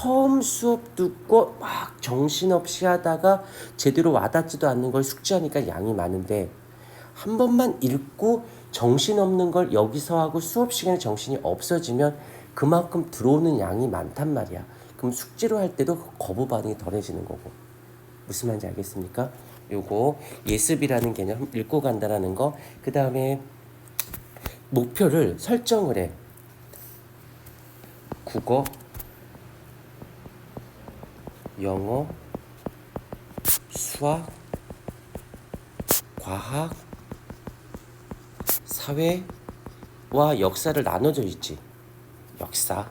처음 수업 듣고 막 정신없이 하다가 제대로 와닿지도 않는 걸 숙지하니까 양이 많은데, 한 번만 읽고 정신없는 걸 여기서 하고 수업 시간에 정신이 없어지면 그만큼 들어오는 양이 많단 말이야. 그럼 숙지로 할 때도 거부 반응이 덜해지는 거고. 무슨 말인지 알겠습니까? 요거 예습이라는 개념 읽고 간다라는 거. 그 다음에 목표를 설정을 해. 국어, 영어, 수학, 과학, 사회와 역사를 나눠져 있지. 역사.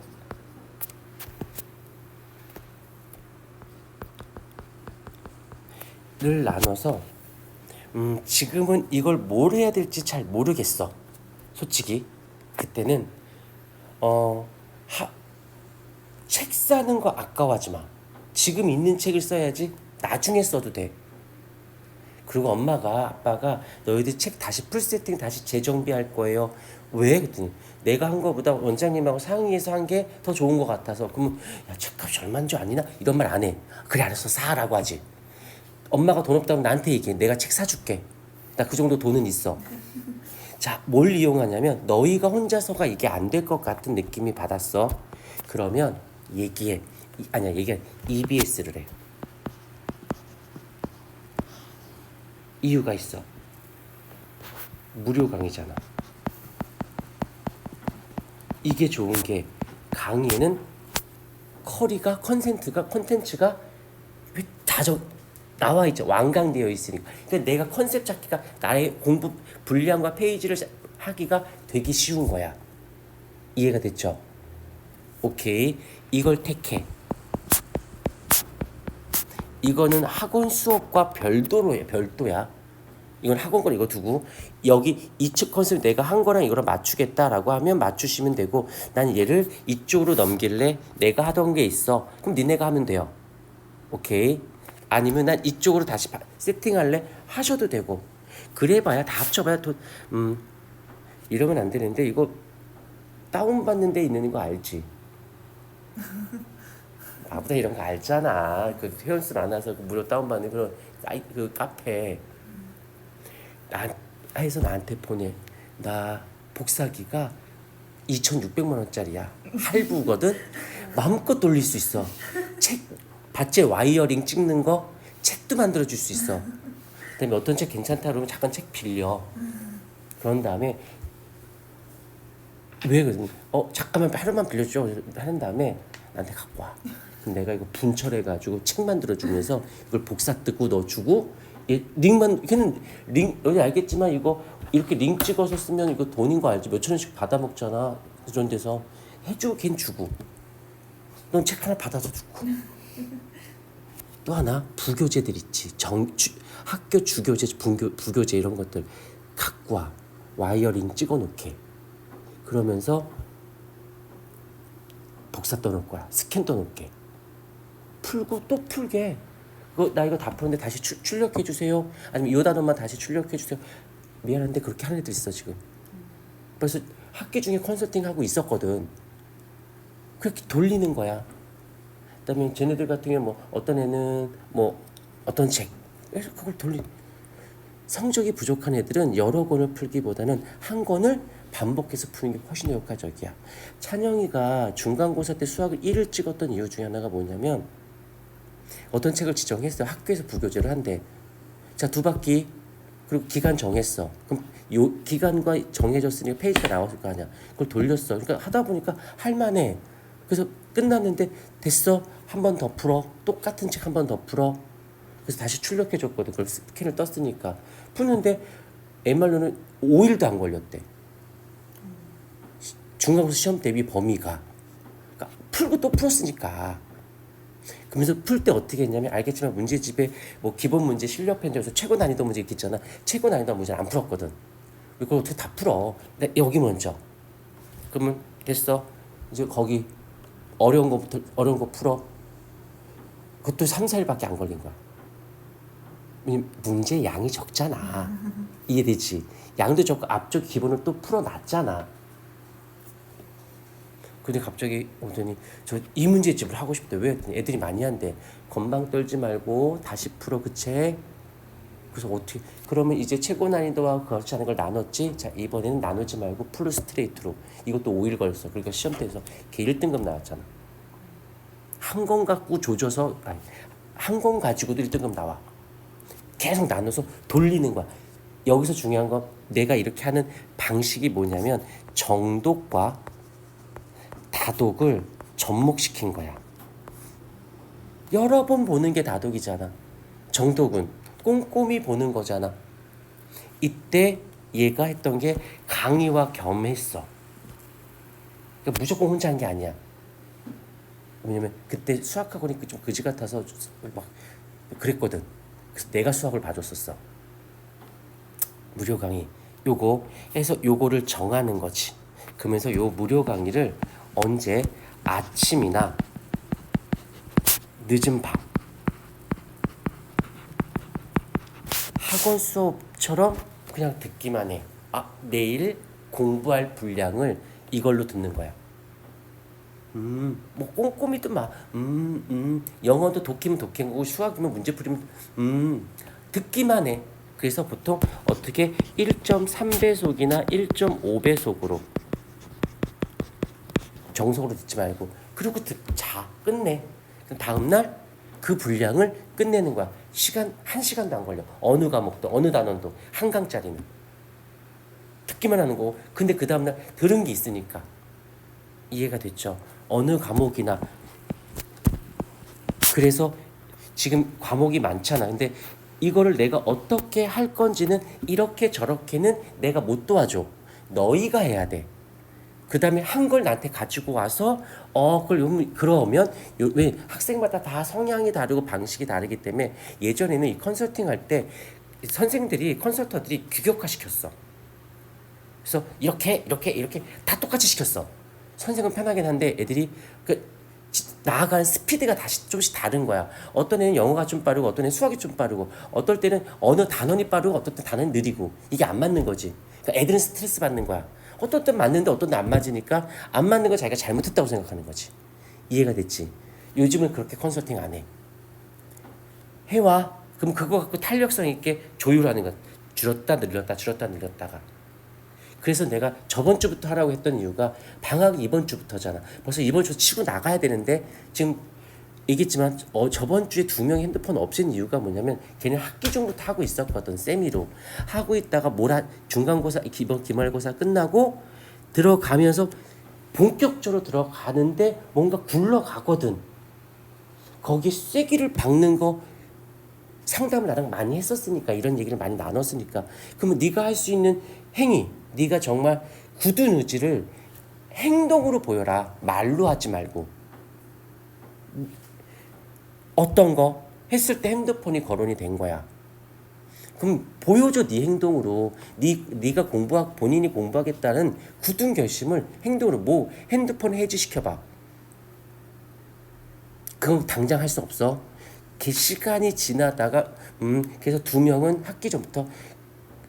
를 나눠서 지금은 이걸 뭘 해야 될지 잘 모르겠어. 솔직히 그때는 책 사는 거 아까워하지 마. 지금 있는 책을 써야지. 나중에 써도 돼. 그리고 엄마가 아빠가 너희들 책 다시 풀세팅 다시 재정비할 거예요. 왜? 그랬더니 내가 한 거보다 원장님하고 상의해서 한 게 더 좋은 것 같아서. 그러면 야, 책값이 얼마인 줄 아니나? 이런 말 안 해. 그래 알았어 사라고 하지. 엄마가 돈 없다고 나한테 얘기해. 내가 책 사줄게. 나 그 정도 돈은 있어. 자, 뭘 이용하냐면 너희가 혼자서가 이게 안 될 것 같은 느낌이 받았어. 그러면 얘기해. 아니야 얘기해. EBS를 해. 이유가 있어. 무료 강의잖아. 이게 좋은 게 강의에는 컨텐츠가 다 나와 있죠. 완강되어 있으니까. 그러니까 내가 컨셉 찾기가 나의 공부 분량과 페이지를 하기가 되게 쉬운 거야. 이해가 됐죠? 오케이. 이걸 택해. 이거는 학원 수업과 별도로 해. 별도야. 이건 학원 걸 이거 두고 여기 이측 컨셉 내가 한 거랑 이거랑 맞추겠다라고 하면 맞추시면 되고, 난 얘를 이쪽으로 넘길래 내가 하던 게 있어. 그럼 니네가 하면 돼요. 오케이. 아니면 난 이쪽으로 다시 세팅할래? 하셔도 되고. 그래봐야 다 합쳐봐야 이러면 안 되는데 이거 다운받는 데 있는 거 알지? 나보다 이런 거 알잖아. 그 회원수 안 와서 무료 다운받는 그런 그 카페. 해서 나한테 보내. 나 복사기가 2,600만 원짜리야. 할부거든. 마음껏 돌릴 수 있어. 책 밭에 와이어링 찍는 거 책도 만들어 줄 수 있어. 그다음에 어떤 책 괜찮다 그러면 잠깐 책 빌려. 그런 다음에 왜 그러니 잠깐만 하루만 빌려줘 하는 다음에 나한테 갖고 와. 그럼 내가 이거 분철해가지고 책 만들어 주면서 이걸 복사 뜯고 넣어주고, 링만 걔는 여기 알겠지만 이거 이렇게 링 찍어서 쓰면 이거 돈인 거 알지? 몇천 원씩 받아 먹잖아. 그런 데서 해주고 걘 주고, 넌 책 하나 받아서 주고. 또 하나 부교재들 있지. 학교 주교재, 부교재 이런 것들 갖고 와. 와이어링 찍어 놓게. 그러면서 복사 떠놓을 거야. 스캔 떠놓을게. 풀고 또 풀게. 나 이거 다 푸는데 다시 출력해 주세요. 아니면 이 단어만 다시 출력해 주세요. 미안한데 그렇게 하는 애들 있어 지금. 그래서 학기 중에 컨설팅 하고 있었거든. 그렇게 돌리는 거야. 그다음에 쟤네들 같은 경우 어떤 애는 어떤 책, 그래서 그걸 성적이 부족한 애들은 여러 권을 풀기보다는 한 권을 반복해서 푸는 게 훨씬 더 효과적이야. 찬영이가 중간고사 때 수학을 1을 찍었던 이유 중에 하나가 뭐냐면, 어떤 책을 지정했어요. 학교에서 부교재를 한대. 자, 2바퀴 그리고 기간 정했어. 그럼 요 기간과 정해졌으니까 페이지가 나왔을 거 아니야. 그걸 돌렸어. 그러니까 하다 보니까 할만해. 그래서 끝났는데 됐어. 한 번 더 풀어. 똑같은 책 한 번 더 풀어. 그래서 다시 출력해줬거든. 그걸 스캔을 떴으니까. 푸는데 MR로는 5일도 안 걸렸대. 중간고사 시험 대비 범위가. 그러니까 풀고 또 풀었으니까. 그러면서 풀 때 어떻게 했냐면, 알겠지만 문제집에 기본 문제 실력 편집에서 최고 난이도 문제 있잖아. 최고 난이도 문제는 안 풀었거든. 그걸 어떻게 다 풀어. 근데 여기 먼저. 그러면 됐어. 이제 거기 어려운 거 풀어. 그것도 3, 4일밖에 안 걸린 거야. 문제 양이 적잖아. 이해되지? 양도 적고 앞쪽 기본을 또 풀어놨잖아. 근데 갑자기 오더니 저 이 문제집을 하고 싶대. 왜? 했더니 애들이 많이 한대. 건방 떨지 말고 다시 풀어 그 책. 그래서 어떻게 그러면 이제 최고 난이도와 그렇지 않은 걸 나눴지. 자 이번에는 나누지 말고 풀로 스트레이트로. 이것도 5일 걸렸어. 그러니까 시험 때에서 걔 1등급 나왔잖아. 한 권 갖고 조져서 아니 한 권 가지고도 1등급 나와. 계속 나눠서 돌리는 거야. 여기서 중요한 건 내가 이렇게 하는 방식이 뭐냐면 정독과 다독을 접목시킨 거야. 여러 번 보는 게 다독이잖아. 정독은 꼼꼼히 보는 거잖아. 이때 얘가 했던 게 강의와 겸했어. 그러니까 무조건 혼자 한 게 아니야. 왜냐면 그때 수학학원이 좀 그지 같아서 막 그랬거든. 그래서 내가 수학을 봐줬었어. 무료 강의 요거 해서 요거를 정하는 거지. 그러면서 요 무료 강의를 언제 아침이나 늦은 밤 학원 수업처럼 그냥 듣기만 해. 아 내일 공부할 분량을 이걸로 듣는 거야. 뭐 꼼꼼히도 막, 영어도 독히면 독힌 거고 수학이면 문제 풀이면, 듣기만 해. 그래서 보통 어떻게 1.3배속이나 1.5배속으로 정석으로 듣지 말고 그리고 자 끝내. 다음날 그 분량을 끝내는 거야. 시간 1시간도 안 걸려. 어느 과목도 어느 단원도 한 강짜리는 듣기만 하는 거고. 근데 그 다음날 들은 게 있으니까 이해가 됐죠. 어느 과목이나. 그래서 지금 과목이 많잖아. 근데 이거를 내가 어떻게 할 건지는 이렇게 저렇게는 내가 못 도와줘. 너희가 해야 돼. 그 다음에 한 걸 나한테 가지고 와서 그러면 왜 학생마다 다 성향이 다르고 방식이 다르기 때문에 예전에는 이 컨설팅 할 때 선생들이 컨설터들이 규격화 시켰어. 그래서 이렇게 다 똑같이 시켰어. 선생은 편하긴 한데 애들이 나아가는 스피드가 다시 조금씩 다른 거야. 어떤 애는 영어가 좀 빠르고 어떤 애는 수학이 좀 빠르고 어떨 때는 어느 단원이 빠르고 어떨 때 단원이 느리고 이게 안 맞는 거지. 그러니까 애들은 스트레스 받는 거야. 어떤 때 맞는데 어떤 때 안 맞으니까 안 맞는 거 자기가 잘못했다고 생각하는 거지. 이해가 됐지? 요즘은 그렇게 컨설팅 안 해. 해와. 그럼 그거 갖고 탄력성 있게 조율하는 거야. 줄었다 늘렸다가. 그래서 내가 저번 주부터 하라고 했던 이유가 방학이 이번 주부터잖아. 벌써 이번 주 치고 나가야 되는데 지금 얘기했지만 저번 주에 2명이 핸드폰 없앤 이유가 뭐냐면 걔는 학기 중부터 하고 있었거든. 세미로 하고 있다가 중간고사 기말고사 끝나고 들어가면서 본격적으로 들어가는데 뭔가 굴러가거든. 거기에 쐐기를 박는 거 상담을 나랑 많이 했었으니까 이런 얘기를 많이 나눴으니까 그러면 네가 할 수 있는 행위 네가 정말 굳은 의지를 행동으로 보여라. 말로 하지 말고. 어떤 거 했을 때 핸드폰이 거론이 된 거야. 그럼 보여줘. 네 행동으로. 네가 본인이 공부하겠다는 굳은 결심을 행동으로. 뭐 핸드폰 해지시켜봐. 그건 당장 할 수 없어. 그 시간이 지나다가 그래서 2명은 학기 전부터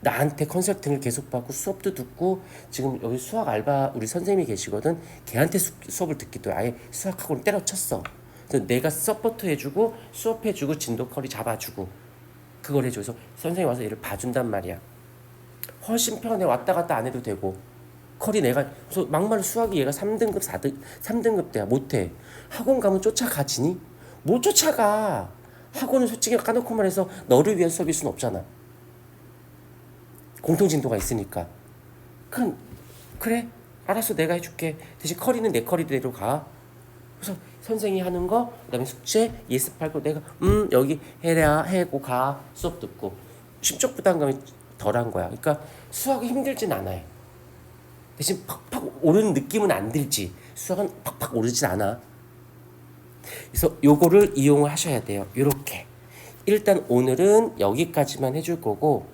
나한테 컨설팅을 계속 받고 수업도 듣고 지금 여기 수학 알바 우리 선생님이 계시거든. 걔한테 수업을 듣기도 아예 수학학원을 때려쳤어. 그래서 내가 서포트 해주고 수업해주고 진도 커리 잡아주고 그걸 해줘. 그래서 선생님 와서 얘를 봐준단 말이야. 훨씬 편해. 왔다 갔다 안 해도 되고 커리 내가 그래서 막말로 수학이 얘가 3등급 3등급 돼야 못해. 학원 가면 쫓아가지니? 못 쫓아가. 학원은 솔직히 까놓고 말해서 너를 위한 수업일 수는 없잖아. 공통진도가 있으니까. 그래 알았어 내가 해줄게. 대신 커리는 내 커리대로 가. 그래서 선생이 하는 거 그다음에 숙제 예습할 거 내가 여기 해라 해고 가. 수업 듣고 심적 부담감이 덜한 거야. 그러니까 수학이 힘들진 않아요. 대신 팍팍 오르는 느낌은 안 들지. 수학은 팍팍 오르진 않아. 그래서 요거를 이용을 하셔야 돼요. 요렇게 일단 오늘은 여기까지만 해줄 거고